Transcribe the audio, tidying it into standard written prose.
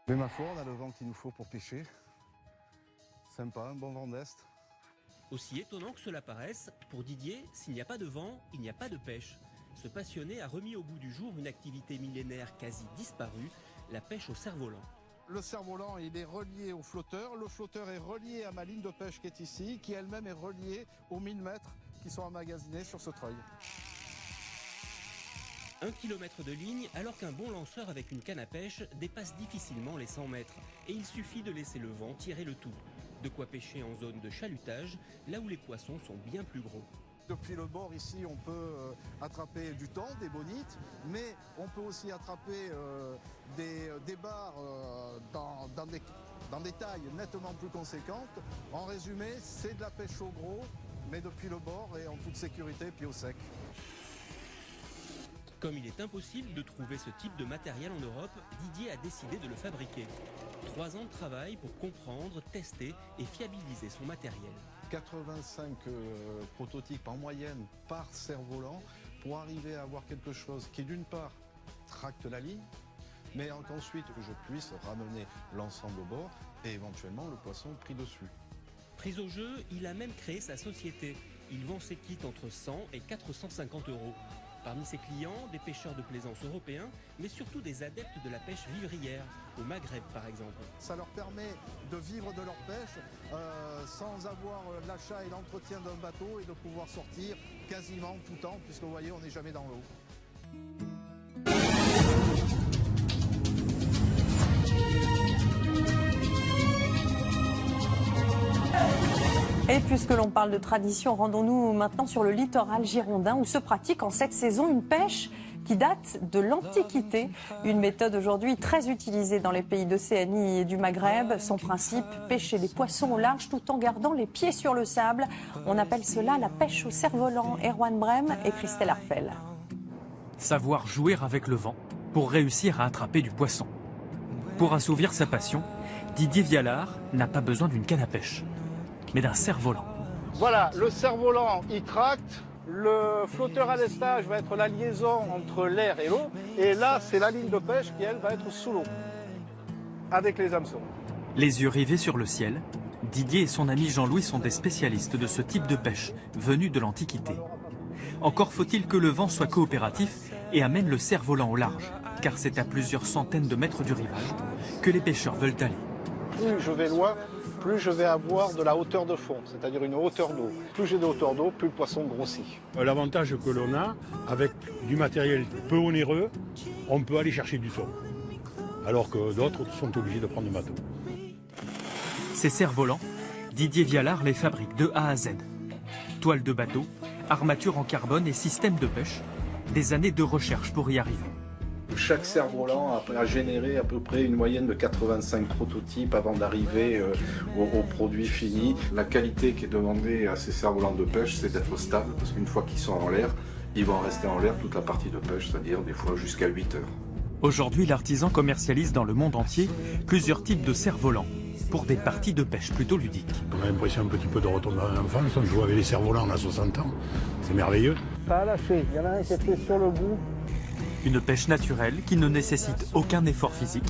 Mais ma foi, on a le vent qu'il nous faut pour pêcher. Sympa, un bon vent d'est. Aussi étonnant que cela paraisse, pour Didier, s'il n'y a pas de vent, il n'y a pas de pêche. Ce passionné a remis au goût du jour une activité millénaire quasi disparue, la pêche au cerf-volant. Le cerf-volant, il est relié au flotteur. Le flotteur est relié à ma ligne de pêche qui est ici, qui elle-même est reliée aux 1000 mètres qui sont emmagasinés sur ce treuil. 1 km de ligne, alors qu'un bon lanceur avec une canne à pêche dépasse difficilement les 100 mètres. Et il suffit de laisser le vent tirer le tout. De quoi pêcher en zone de chalutage, là où les poissons sont bien plus gros. Depuis le bord ici, on peut attraper du thon, des bonites, mais on peut aussi attraper des bars dans des tailles nettement plus conséquentes. En résumé, c'est de la pêche au gros, mais depuis le bord et en toute sécurité, puis au sec. Comme il est impossible de trouver ce type de matériel en Europe, Didier a décidé de le fabriquer. 3 ans de travail pour comprendre, tester et fiabiliser son matériel. 85 prototypes en moyenne par cerf-volant pour arriver à avoir quelque chose qui d'une part tracte la ligne, mais qu'ensuite je puisse ramener l'ensemble au bord et éventuellement le poisson pris dessus. Pris au jeu, il a même créé sa société. Il vend ses kits entre 100 et 450 €. Parmi ses clients, des pêcheurs de plaisance européens, mais surtout des adeptes de la pêche vivrière, au Maghreb par exemple. Ça leur permet de vivre de leur pêche sans avoir l'achat et l'entretien d'un bateau et de pouvoir sortir quasiment tout le temps, puisque vous voyez, on n'est jamais dans l'eau. Et puisque l'on parle de tradition, rendons-nous maintenant sur le littoral girondin où se pratique en cette saison une pêche qui date de l'Antiquité. Une méthode aujourd'hui très utilisée dans les pays d'Océanie et du Maghreb. Son principe, pêcher les poissons au large tout en gardant les pieds sur le sable. On appelle cela la pêche au cerf-volant. Erwan Brem et Christelle Arfel. Savoir jouer avec le vent pour réussir à attraper du poisson. Pour assouvir sa passion, Didier Vialard n'a pas besoin d'une canne à pêche, mais d'un cerf-volant. Voilà, le cerf-volant, il tracte. Le flotteur à lestage va être la liaison entre l'air et l'eau. Et là, c'est la ligne de pêche qui, elle, va être sous l'eau, avec les hameçons. Les yeux rivés sur le ciel, Didier et son ami Jean-Louis sont des spécialistes de ce type de pêche, venus de l'Antiquité. Encore faut-il que le vent soit coopératif et amène le cerf-volant au large, car c'est à plusieurs centaines de mètres du rivage que les pêcheurs veulent aller. Plus je vais loin, plus je vais avoir de la hauteur de fond, c'est-à-dire une hauteur d'eau. Plus j'ai de hauteur d'eau, plus le poisson grossit. L'avantage que l'on a, avec du matériel peu onéreux, on peut aller chercher du thon. Alors que d'autres sont obligés de prendre le bateau. Ces cerfs-volants, Didier Vialard les fabrique de A à Z. Toile de bateau, armature en carbone et système de pêche. Des années de recherche pour y arriver. Chaque cerf-volant a généré à peu près une moyenne de 85 prototypes avant d'arriver au produit fini. La qualité qui est demandée à ces cerfs-volants de pêche, c'est d'être stable, parce qu'une fois qu'ils sont en l'air, ils vont rester en l'air toute la partie de pêche, c'est-à-dire des fois jusqu'à 8 heures. Aujourd'hui, l'artisan commercialise dans le monde entier plusieurs types de cerfs-volants pour des parties de pêche plutôt ludiques. On a l'impression un petit peu de retomber en enfance, on joue avec les cerfs-volants à 60 ans, c'est merveilleux. Ça a lâché, il y en a un qui était sur le bout. Une pêche naturelle qui ne nécessite aucun effort physique